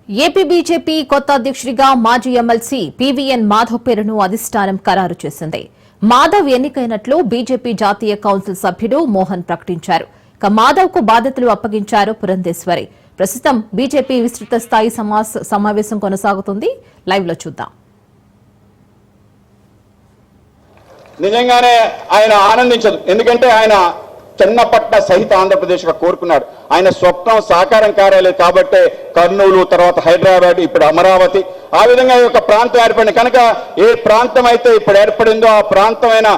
AP BJP కొత్త అధ్యక్షుడిగా మాజీ ఎమ్మెల్సీ పీవీఎన్ మాధవ్ పేరును అధిష్టానం ఖరారు చేసింది. మాధవ్ ఎన్నికైనట్లు బీజేపీ జాతీయ కౌన్సిల్ సభ్యుడు మోహన్ ప్రకటించారు. మాధవ్ కు బాధ్యతలు అప్పగించారు పురంధేశ్వరి. ప్రస్తుతం బీజేపీ విస్తృత స్థాయి సమావేశం కొనసాగుతుంది. లైవ్ లో చూద్దాం. నిజంగానే ఆయన ఆనందించదు, ఎందుకంటే ఆయన చెన్నపట్న సహిత ఆంధ్రప్రదేశ్గా కోరుకున్నాడు. ఆయన స్వప్నం సాకారం కారాలి కాబట్టే కర్నూలు, తర్వాత హైదరాబాద్, ఇప్పుడు అమరావతి, ఆ విధంగా ఈ యొక్క ప్రాంతం ఏర్పడింది. కనుక ఏ ప్రాంతం అయితే ఇప్పుడు ఏర్పడిందో ఆ ప్రాంతమైన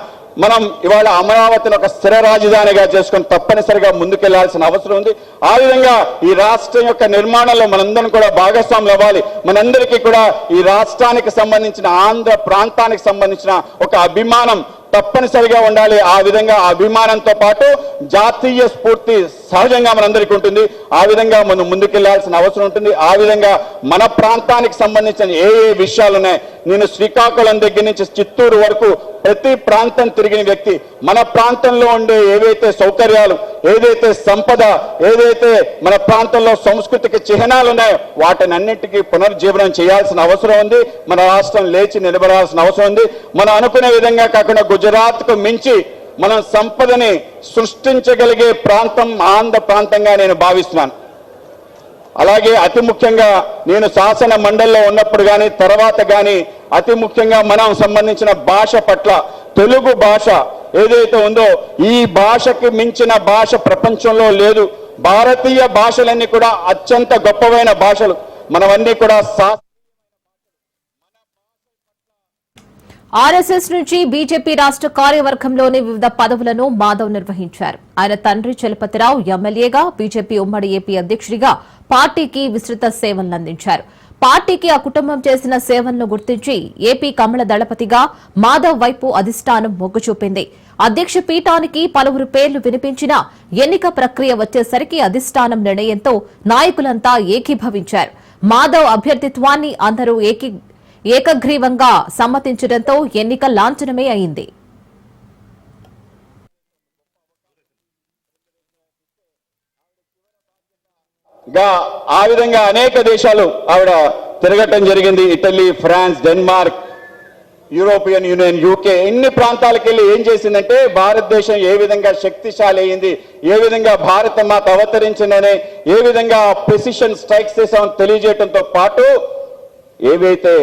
మనం ఇవాళ అమరావతిని ఒక స్థిర రాజధానిగా చేసుకొని తప్పనిసరిగా ముందుకెళ్లాల్సిన అవసరం ఉంది. ఆ విధంగా ఈ రాష్ట్రం యొక్క నిర్మాణంలో మనందరం కూడా భాగస్వాములు అవ్వాలి. మనందరికీ కూడా ఈ రాష్ట్రానికి సంబంధించిన, ఆంధ్ర ప్రాంతానికి సంబంధించిన ఒక అభిమానం తప్పనిసరిగా ఉండాలి. ఆ విధంగా అభిమానంతో పాటు జాతీయ స్ఫూర్తి సహజంగా మనందరికీ ఉంటుంది. ఆ విధంగా మనం ముందుకెళ్లాల్సిన అవసరం ఉంటుంది. ఆ విధంగా మన ప్రాంతానికి సంబంధించిన ఏ విషయాలు ఉన్నాయి, నేను శ్రీకాకుళం దగ్గర నుంచి చిత్తూరు వరకు ప్రతి ప్రాంతం తిరిగిన వ్యక్తి. మన ప్రాంతంలో ఉండే ఏవైతే సౌకర్యాలు, ఏదైతే సంపద, ఏదైతే మన ప్రాంతంలో సాంస్కృతిక చిహ్నాలు ఉన్నాయో వాటిని అన్నిటికీ పునర్జీవనం చేయాల్సిన అవసరం ఉంది. మన రాష్ట్రం లేచి నిలబడాల్సిన అవసరం ఉంది. మనం అనుకునే విధంగా కాకుండా గుజరాత్కు మించి మనం సంపదని సృష్టించగలిగే ప్రాంతం ఆంధ్ర ప్రాంతంగా నేను భావిస్తున్నాను. అలాగే అతి ముఖ్యంగా నేను శాసన మండలిలో ఉన్నప్పుడు కానీ తర్వాత కానీ అతి ముఖ్యంగా మనం సంబంధించిన భాష పట్ల, తెలుగు భాష ఏదైతే ఉందో ఈ భాషకి మించిన భాష ప్రపంచంలో లేదు. భారతీయ భాషలన్నీ కూడా అత్యంత గొప్పవైన భాషలు. మనవన్నీ కూడా ఆర్ఎస్ఎస్ నుంచి బీజేపీ రాష్ట్ర కార్యవర్గంలోని వివిధ పదవులను మాధవ్ నిర్వహించారు. ఆయన తండ్రి చలపతిరావు ఎమ్మెల్యేగా, బీజేపీ ఉమ్మడి ఏపీ అధ్యక్షుడిగా పార్టీకి విస్తృత సేవలందించారు. పార్టీకి ఆ కుటుంబం చేసిన సేవలను గుర్తించి ఏపీ కమల దళపతిగా మాధవ్ వైపు అధిష్టానం మొగ్గు చూపింది. అధ్యక్ష పీఠానికి పలువురు పేర్లు వినిపించిన ఎన్నిక ప్రక్రియ వచ్చేసరికి అధిష్టానం నిర్ణయంతో నాయకులంతా ఏకీభవించారు. మాధవ్ అభ్యర్థిత్వాన్ని అందరూ ఏకగ్రీవంగా సమ్మతించడంతో ఎన్నిక లాంఛనమే అయింది. ఆ విధంగా అనేక దేశాలు ఆవిడ తిరగటం జరిగింది. Italy, France, Denmark, European union, UK, ఇన్ని ప్రాంతాలకు వెళ్ళి ఏం చేసిందంటే భారతదేశం ఏ విధంగా శక్తిశాలి అయింది, ఏ విధంగా భారత మాత అవతరించిందనే, ఏ విధంగా ప్రెసిషన్ స్ట్రైక్స్ చేసామని తెలియజేయడంతో పాటు ఏవైతే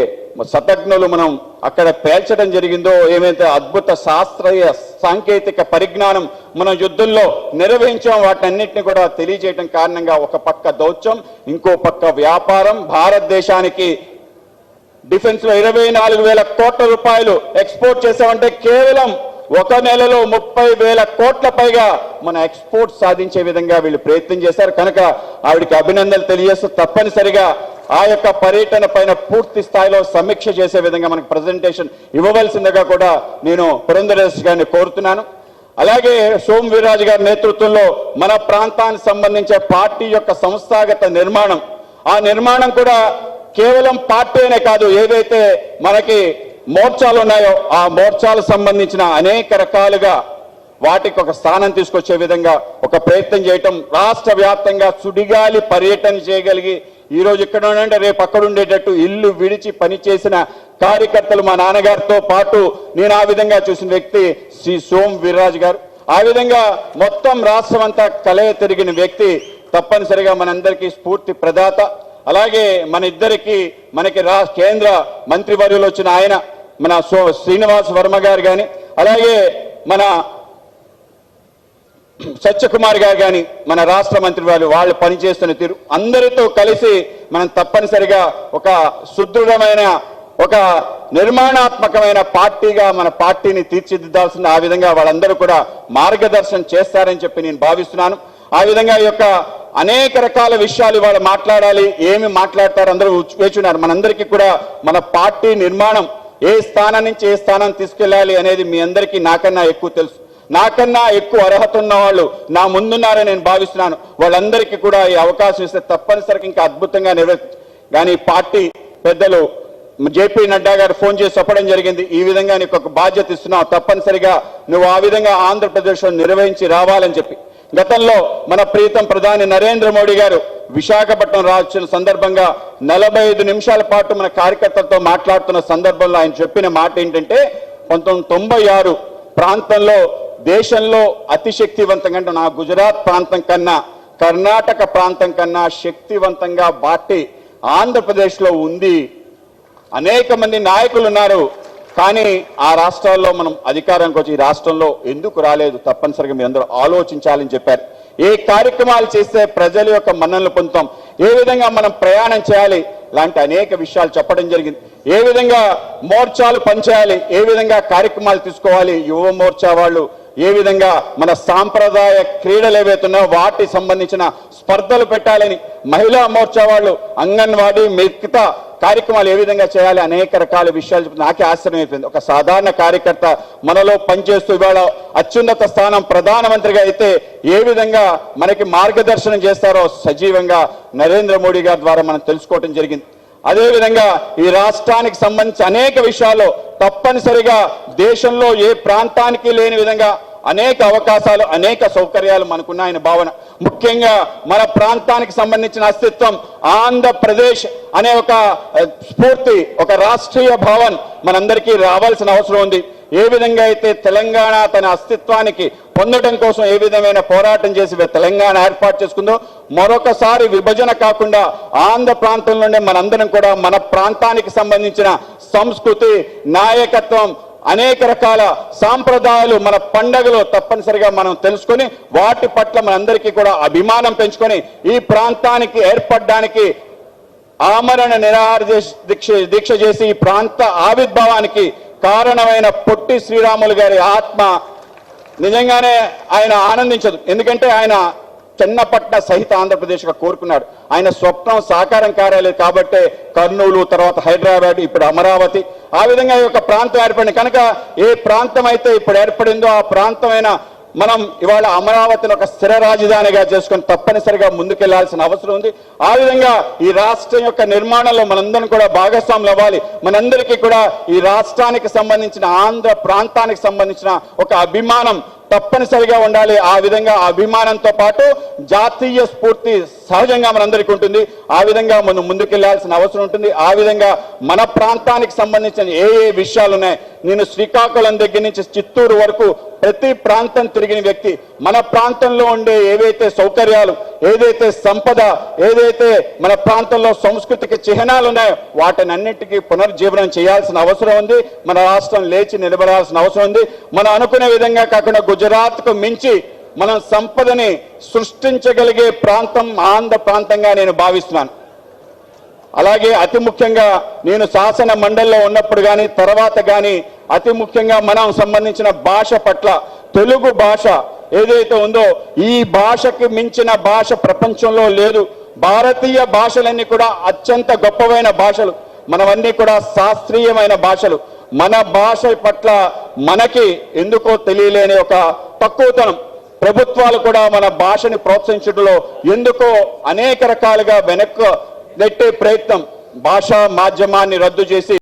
శతజ్ఞులు మనం అక్కడ పేల్చడం జరిగిందో, ఏమైతే అద్భుత శాస్త్రీయ సాంకేతిక పరిజ్ఞానం మనం యుద్ధంలో నిర్వహించాం, వాటన్నిటిని కూడా తెలియజేయడం కారణంగా ఒక పక్క దౌత్యం, ఇంకో పక్క వ్యాపారం. భారతదేశానికి డిఫెన్స్ లో 24,000 కోట్ల రూపాయలు ఎక్స్పోర్ట్ చేసామంటే కేవలం ఒక నెలలో 30,000 కోట్ల పైగా మన ఎక్స్పోర్ట్ సాధించే విధంగా వీళ్ళు ప్రయత్నం చేశారు. కనుక ఆవిడికి అభినందనలు తెలియజేస్తూ తప్పనిసరిగా ఆ యొక్క పర్యటన పైన పూర్తి స్థాయిలో సమీక్ష చేసే విధంగా మనకు ప్రెజెంటేషన్ ఇవ్వవలసిందిగా కూడా నేను పురంధరేశ్వరి గారిని కోరుతున్నాను. అలాగే సోమ్ వీర్రాజు గారి నేతృత్వంలో మన ప్రాంతానికి సంబంధించే పార్టీ యొక్క సంస్థాగత నిర్మాణం, ఆ నిర్మాణం కూడా కేవలం పార్టీ అనే కాదు, ఏదైతే మనకి మోర్చాలు ఉన్నాయో ఆ మోర్చాలకు సంబంధించిన అనేక రకాలుగా వాటికి ఒక స్థానం తీసుకొచ్చే విధంగా ఒక ప్రయత్నం చేయటం, రాష్ట్ర వ్యాప్తంగా సుడిగాలి పర్యటన చేయగలిగి ఈ రోజు ఇక్కడ ఉండే రేపు అక్కడ ఉండేటట్టు ఇల్లు విడిచి పనిచేసిన కార్యకర్తలు మా నాన్నగారితో పాటు నేను ఆ విధంగా చూసిన వ్యక్తి శ్రీ సోమ్ వీర్రాజు గారు. ఆ విధంగా మొత్తం రాష్ట్రం అంతా కలయ తిరిగిన వ్యక్తి, తప్పనిసరిగా మనందరికీ స్ఫూర్తి ప్రదాత. అలాగే మన ఇద్దరికి మనకి కేంద్ర మంత్రివర్యులు వచ్చిన ఆయన మన శ్రీనివాస్ వర్మ గారు కానీ, అలాగే మన సత్యకుమార్ గారు కానీ, మన రాష్ట్ర మంత్రి వాళ్ళు పనిచేస్తున్న తీరు, అందరితో కలిసి మనం తప్పనిసరిగా ఒక సుదృఢమైన, ఒక నిర్మాణాత్మకమైన పార్టీగా మన పార్టీని తీర్చిదిద్దాల్సింది. ఆ విధంగా వాళ్ళందరూ కూడా మార్గదర్శనం చేస్తారని చెప్పి నేను భావిస్తున్నాను. ఆ విధంగా ఈ యొక్క అనేక రకాల విషయాలు వాళ్ళు మాట్లాడాలి, ఏమి మాట్లాడతారు అందరూ వేచున్నారు. మనందరికీ కూడా మన పార్టీ నిర్మాణం ఏ స్థానం నుంచి ఏ స్థానం తీసుకెళ్ళాలి అనేది మీ అందరికీ నాకన్నా ఎక్కువ తెలుసు. నాకన్నా ఎక్కువ అర్హత ఉన్న వాళ్ళు నా ముందున్నారని నేను భావిస్తున్నాను. వాళ్ళందరికీ కూడా ఈ అవకాశం ఇస్తే తప్పనిసరిగా ఇంకా అద్భుతంగా కానీ పార్టీ పెద్దలు జేపీ నడ్డా గారు ఫోన్ చేసి చెప్పడం జరిగింది, ఈ విధంగా నీకు ఒక బాధ్యత ఇస్తున్నావు, తప్పనిసరిగా నువ్వు ఆ విధంగా ఆంధ్రప్రదేశ్లో నిర్వహించి రావాలని చెప్పి. గతంలో మన ప్రీతం ప్రధాని నరేంద్ర మోడీ గారు విశాఖపట్నం రాసిన సందర్భంగా 45 నిమిషాల పాటు మన కార్యకర్తలతో మాట్లాడుతున్న సందర్భంలో ఆయన చెప్పిన మాట ఏంటంటే 1996 ప్రాంతంలో దేశంలో అతి శక్తివంతంగా అంటే నా గుజరాత్ ప్రాంతం కన్నా కర్ణాటక ప్రాంతం కన్నా శక్తివంతంగా పార్టీ ఆంధ్రప్రదేశ్లో ఉంది. అనేక మంది నాయకులు ఉన్నారు, కానీ ఆ రాష్ట్రాల్లో మనం అధికారానికి వచ్చి ఈ రాష్ట్రంలో ఎందుకు రాలేదు తప్పనిసరిగా మీరు అందరూ ఆలోచించాలని చెప్పారు. ఏ కార్యక్రమాలు చేస్తే ప్రజల యొక్క మన్ననలు పొందుతాం, ఏ విధంగా మనం ప్రయాణం చేయాలి లాంటి అనేక విషయాలు చెప్పడం జరిగింది. ఏ విధంగా మోర్చాలు పనిచేయాలి, ఏ విధంగా కార్యక్రమాలు తీసుకోవాలి, యువ మోర్చా వాళ్ళు ఏ విధంగా మన సాంప్రదాయ క్రీడలు ఏవైతున్నాయో వాటికి సంబంధించిన స్పర్ధలు పెట్టాలని, మహిళా మోర్చా వాళ్ళు అంగన్వాడీ మిగతా కార్యక్రమాలు ఏ విధంగా చేయాలి అనేక రకాల విషయాలు నాకే ఆశ్చర్యం అయిపోయింది. ఒక సాధారణ కార్యకర్త మనలో పనిచేస్తూ ఇవాళ అత్యున్నత స్థానం ప్రధానమంత్రిగా అయితే ఏ విధంగా మనకి మార్గదర్శనం చేస్తారో సజీవంగా నరేంద్ర మోడీ గారి ద్వారా మనం తెలుసుకోవడం జరిగింది. అదేవిధంగా ఈ రాష్ట్రానికి సంబంధించి అనేక విషయాల్లో తప్పనిసరిగా దేశంలో ఏ ప్రాంతానికి లేని విధంగా అనేక అవకాశాలు అనేక సౌకర్యాలు మనకున్నాయని భావన. ముఖ్యంగా మన ప్రాంతానికి సంబంధించిన అస్తిత్వం ఆంధ్రప్రదేశ్ అనే ఒక స్ఫూర్తి, ఒక రాష్ట్రీయ భావన మనందరికీ రావాల్సిన అవసరం ఉంది. ఏ విధంగా అయితే తెలంగాణ తన అస్తిత్వానికి పొందడం కోసం ఏ విధమైన పోరాటం చేసి తెలంగాణ ఏర్పాటు చేసుకుందో మరొకసారి విభజన కాకుండా ఆంధ్ర ప్రాంతంలోనే మనందరం కూడా మన ప్రాంతానికి సంబంధించిన సంస్కృతి, నాయకత్వం, అనేక రకాల సాంప్రదాయాలు, మన పండగలు తప్పనిసరిగా మనం తెలుసుకొని వాటి పట్ల మనందరికీ కూడా అభిమానం పెంచుకొని ఈ ప్రాంతానికి ఏర్పడడానికి ఆమరణ నిరాహార దీక్ష చేసి ఈ ప్రాంత ఆవిర్భావానికి కారణమైన పొట్టి శ్రీరాములు గారి ఆత్మ నిజంగానే ఆయన ఆనందించదు. ఎందుకంటే ఆయన చెన్నపట్న సహిత ఆంధ్రప్రదేశ్గా కోరుకున్నాడు. ఆయన స్వప్నం సాకారం కాలేదు కాబట్టే కర్నూలు, తర్వాత హైదరాబాద్, ఇప్పుడు అమరావతి, ఆ విధంగా ఈ యొక్క ప్రాంతం ఏర్పడింది. కనుక ఏ ప్రాంతం అయితే ఇప్పుడు ఏర్పడిందో ఆ ప్రాంతమైన మనం ఇవాళ అమరావతిని ఒక స్థిర రాజధానిగా చేసుకొని తప్పనిసరిగా ముందుకెళ్లాల్సిన అవసరం ఉంది. ఆ విధంగా ఈ రాష్ట్రం యొక్క నిర్మాణంలో మనందరం కూడా భాగస్వాములు అవ్వాలి. మనందరికీ కూడా ఈ రాష్ట్రానికి సంబంధించిన ఆంధ్ర ప్రాంతానికి సంబంధించిన ఒక అభిమానం తప్పనిసరిగా ఉండాలి. ఆ విధంగా అభిమానంతో పాటు జాతీయ స్ఫూర్తి సహజంగా మనందరికీ ఉంటుంది. ఆ విధంగా మనం ముందుకెళ్లాల్సిన అవసరం ఉంటుంది. ఆ విధంగా మన ప్రాంతానికి సంబంధించిన ఏ విషయాలు ఉన్నాయి, నేను శ్రీకాకుళం దగ్గర నుంచి చిత్తూరు వరకు ప్రతి ప్రాంతం తిరిగిన వ్యక్తి. మన ప్రాంతంలో ఉండే ఏవైతే సౌకర్యాలు, ఏదైతే సంపద, ఏదైతే మన ప్రాంతంలో సంస్కృతికి చిహ్నాలు ఉన్నాయో వాటిని అన్నిటికీ పునర్జీవనం చేయాల్సిన అవసరం ఉంది. మన రాష్ట్రం లేచి నిలబడాల్సిన అవసరం ఉంది. మనం అనుకునే విధంగా కాకుండా గుజరాత్కు మించి మనం సంపదని సృష్టించగలిగే ప్రాంతం ఆంధ్ర ప్రాంతంగా నేను భావిస్తున్నాను. అలాగే అతి ముఖ్యంగా నేను శాసన మండలిలో ఉన్నప్పుడు కానీ తర్వాత కానీ అతి ముఖ్యంగా మనం సంబంధించిన భాష పట్ల, తెలుగు భాష ఏదైతే ఉందో ఈ భాషకి మించిన భాష ప్రపంచంలో లేదు. భారతీయ భాషలన్నీ కూడా అత్యంత గొప్పవైన భాషలు, మనవన్నీ కూడా శాస్త్రీయమైన భాషలు. మన భాష పట్ల మనకి ఎందుకో తెలియలేని ఒక తక్కువతనం. ప్రభుత్వాలు కూడా మన భాషని ప్రోత్సహించడంలో ఎందుకో అనేక రకాలుగా వెనక్కు నెట్టే ప్రయత్నం, భాషా మాధ్యమాన్ని రద్దు చేసి